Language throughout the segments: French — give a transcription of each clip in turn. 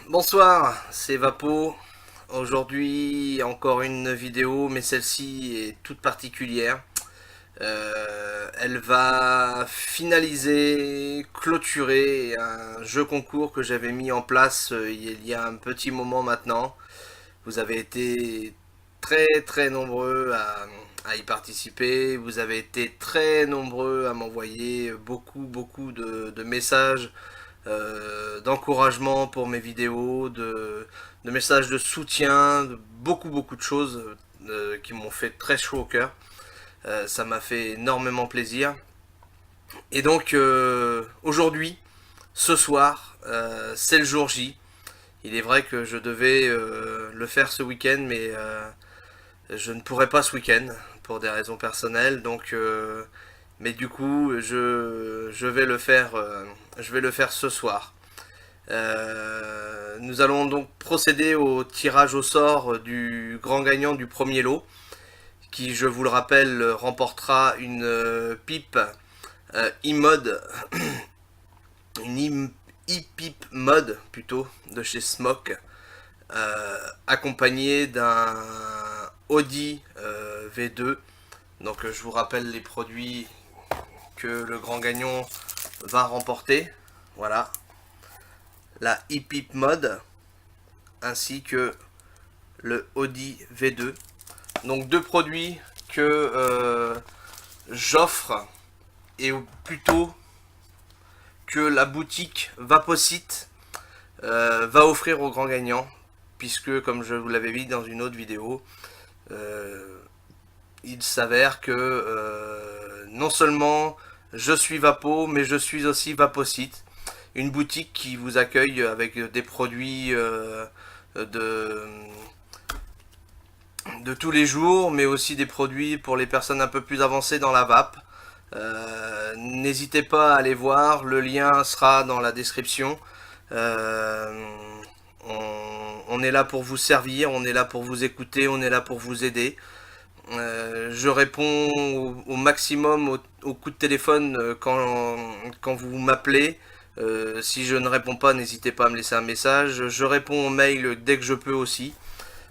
Bonsoir, c'est Vapo. Aujourd'hui, encore une vidéo, mais celle-ci est toute particulière. Elle va finaliser, clôturer un jeu concours que j'avais mis en place il y a un petit moment maintenant. Vous avez été très nombreux à y participer. Vous avez été très nombreux à m'envoyer beaucoup de messages d'encouragement pour mes vidéos, de messages de soutien, de beaucoup de choses qui m'ont fait très chaud au cœur. Ça m'a fait énormément plaisir. Et donc aujourd'hui, ce soir, c'est le jour J. Il est vrai que je devais le faire ce week-end, mais je ne pourrais pas ce week-end pour des raisons personnelles. Donc, mais du coup, je vais le faire. Je vais le faire ce soir. Nous allons donc procéder au tirage au sort du grand gagnant du premier lot, qui, je vous le rappelle, remportera une pipe e-mode, une e-pipe mode plutôt, de chez Smoke, accompagnée d'un Audi V2. Donc je vous rappelle les produits que le grand gagnant va remporter. Voilà, la e-pipe mode ainsi que le Audi V2. Donc deux produits que j'offre, et plutôt que la boutique Vaposite va offrir au grand gagnant, puisque comme je vous l'avais dit dans une autre vidéo, il s'avère que non seulement je suis Vapo, mais je suis aussi Vaposite, une boutique qui vous accueille avec des produits de, de tous les jours, mais aussi des produits pour les personnes un peu plus avancées dans la vape. N'hésitez pas à aller voir, le lien sera dans la description. Euh, on est là pour vous servir, on est là pour vous écouter, on est là pour vous aider. Je réponds au maximum au coup de téléphone quand vous m'appelez. Si je ne réponds pas, n'hésitez pas à me laisser un message. Je réponds aux mails dès que je peux aussi.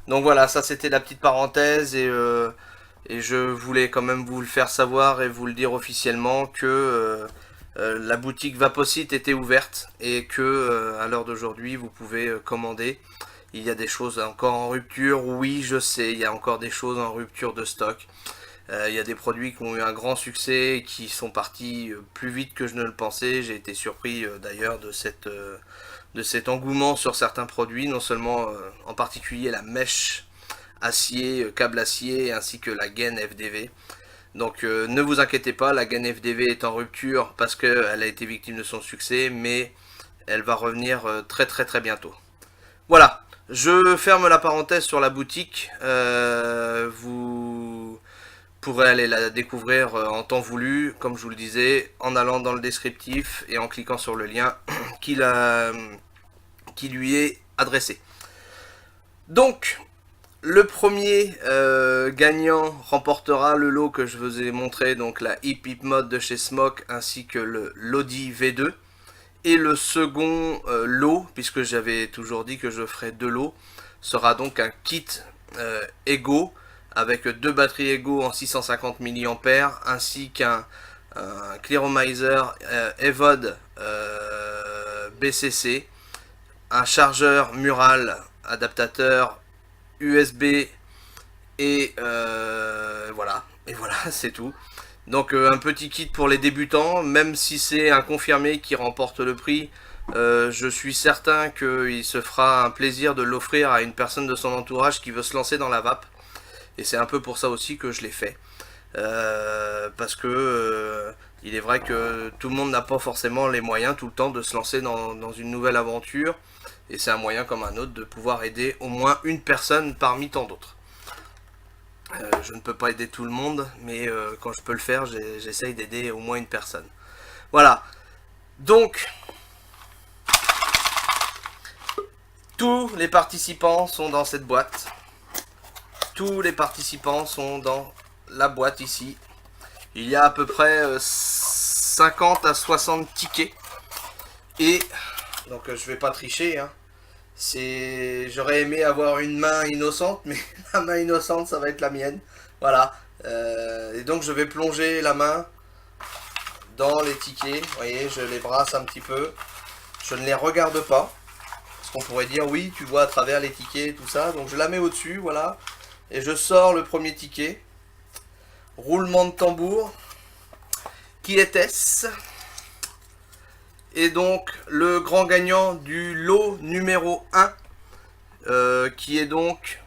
Donc voilà, ça c'était la petite parenthèse, et je voulais quand même vous le faire savoir et vous le dire officiellement que la boutique Vaposite était ouverte et que à l'heure d'aujourd'hui vous pouvez commander. Il y a des choses encore en rupture, oui je sais, il y a encore des choses en rupture de stock. Il y a des produits qui ont eu un grand succès et qui sont partis plus vite que je ne le pensais. J'ai été surpris d'ailleurs de cet engouement sur certains produits, non seulement en particulier la mèche acier, câble acier, ainsi que la gaine FDV. Donc ne vous inquiétez pas, la gaine FDV est en rupture parce qu'elle a été victime de son succès, mais elle va revenir très bientôt. Voilà, je ferme la parenthèse sur la boutique. Vous pourrez aller la découvrir en temps voulu, comme je vous le disais, en allant dans le descriptif et en cliquant sur le lien qui lui est adressé. Donc, le premier gagnant remportera le lot que je vous ai montré, donc la e-pipe mode de chez Smoke ainsi que le l'Audi V2. Et le second lot, puisque j'avais toujours dit que je ferais deux lots, sera donc un kit Ego avec deux batteries Ego en 650 mAh ainsi qu'un Clearomizer Evode BCC, un chargeur mural adaptateur USB, et voilà, c'est tout. Donc un petit kit pour les débutants, même si c'est un confirmé qui remporte le prix, je suis certain qu'il se fera un plaisir de l'offrir à une personne de son entourage qui veut se lancer dans la vape. Et c'est un peu pour ça aussi que je l'ai fait. Parce que il est vrai que tout le monde n'a pas forcément les moyens tout le temps de se lancer dans une nouvelle aventure. Et c'est un moyen comme un autre de pouvoir aider au moins une personne parmi tant d'autres. Je ne peux pas aider tout le monde, mais quand je peux le faire, j'essaye d'aider au moins une personne. Voilà. Donc, tous les participants sont dans cette boîte. Tous les participants sont dans la boîte ici. Il y a à peu près 50 à 60 tickets. Et, donc je vais pas tricher, hein. J'aurais aimé avoir une main innocente, mais la main innocente, ça va être la mienne. Voilà. Et donc je vais plonger la main dans les tickets. Vous voyez, je les brasse un petit peu. Je ne les regarde pas. Parce qu'on pourrait dire, oui, tu vois à travers les tickets et tout ça. Donc je la mets au-dessus, voilà. Et je sors le premier ticket. Roulement de tambour. Qui était-ce? Et donc le grand gagnant du lot numéro 1, qui est donc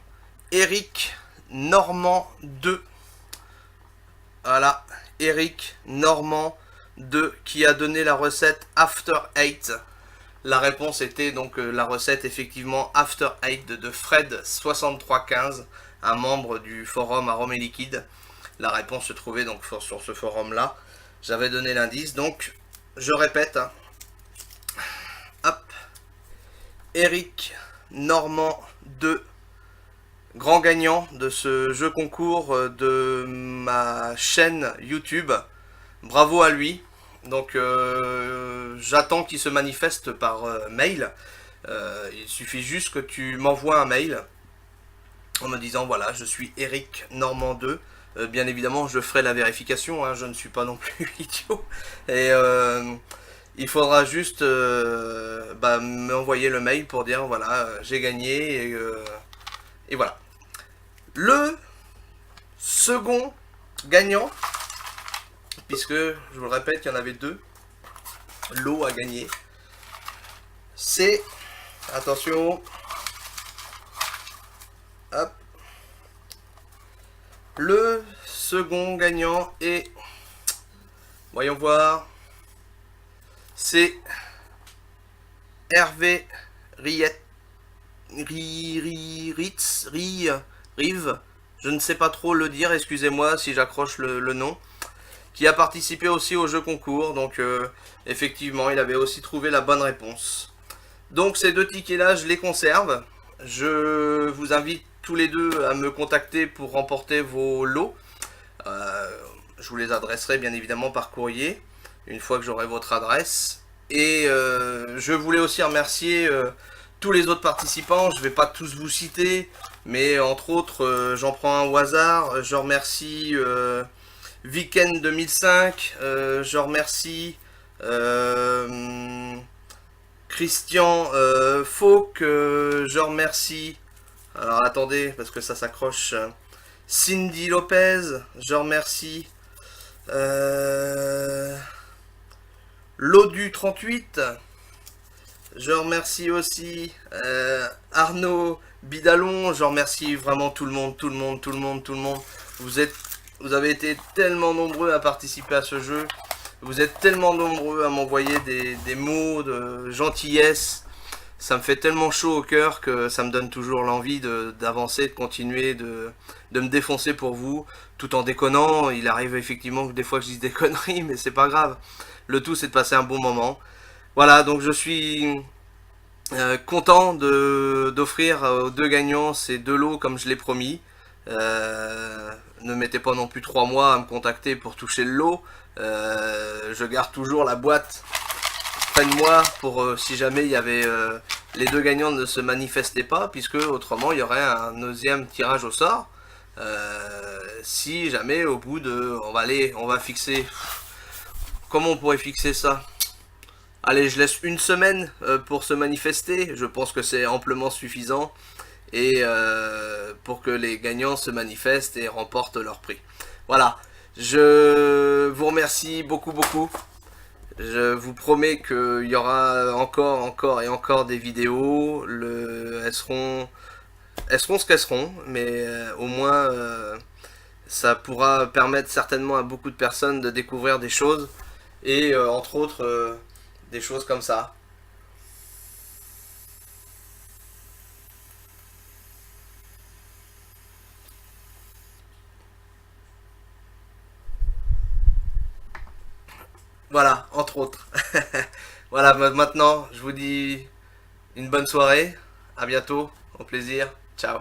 Eric Normand 2. Voilà, Eric Normand 2 qui a donné la recette After Eight. La réponse était donc la recette effectivement After Eight de Fred6315, un membre du forum Arômes et Liquide. La réponse se trouvait donc sur ce forum là. J'avais donné l'indice, donc je répète. Hein. Hop. Eric Normand 2, grand gagnant de ce jeu concours de ma chaîne YouTube. Bravo à lui. Donc j'attends qu'il se manifeste par mail. Il suffit juste que tu m'envoies un mail en me disant voilà, je suis Eric Normand 2. Bien évidemment, je ferai la vérification, hein, je ne suis pas non plus idiot. Et il faudra juste m'envoyer le mail pour dire voilà, j'ai gagné. Et voilà. Le second gagnant, puisque je vous le répète, il y en avait 2 lots à gagner, c'est, attention, hop, le second gagnant est, voyons voir, c'est Hervé Rive, je ne sais pas trop le dire, excusez-moi si j'accroche le nom, qui a participé aussi au jeu concours, donc effectivement il avait aussi trouvé la bonne réponse. Donc ces 2 tickets là je les conserve, je vous invite tous les 2 à me contacter pour remporter vos lots. Je vous les adresserai bien évidemment par courrier, une fois que j'aurai votre adresse. Et je voulais aussi remercier tous les autres participants, je ne vais pas tous vous citer, mais entre autres, j'en prends un au hasard. Je remercie Weekend 2005, je remercie Christian Fauque, je remercie, alors attendez, parce que ça s'accroche, Cindy Lopez, je remercie Lodu 38, je remercie aussi Arnaud Bidalon, je remercie vraiment tout le monde. Vous avez été tellement nombreux à participer à ce jeu. Vous êtes tellement nombreux à m'envoyer des mots de gentillesse. Ça me fait tellement chaud au cœur que ça me donne toujours l'envie d'avancer, de continuer, de me défoncer pour vous, tout en déconnant. Il arrive effectivement que des fois que je dise des conneries, mais c'est pas grave. Le tout c'est de passer un bon moment. Voilà, donc je suis content d'offrir aux 2 gagnants ces 2 lots comme je l'ai promis. Ne mettez pas non plus 3 mois à me contacter pour toucher le lot. Je garde toujours la boîte près de moi pour si jamais il y avait les 2 gagnants ne se manifestaient pas, puisque autrement il y aurait un 2e tirage au sort. Si jamais au bout de... on va fixer... Comment on pourrait fixer ça? Allez, je laisse 1 semaine pour se manifester. Je pense que c'est amplement suffisant. Et pour que les gagnants se manifestent et remportent leur prix. Voilà. Je vous remercie beaucoup. Je vous promets qu'il y aura encore des vidéos. Elles seront ce qu'elles seront. Mais au moins, ça pourra permettre certainement à beaucoup de personnes de découvrir des choses. Et entre autres, des choses comme ça. Voilà, entre autres. Voilà, maintenant, je vous dis une bonne soirée. À bientôt. Au plaisir. Ciao.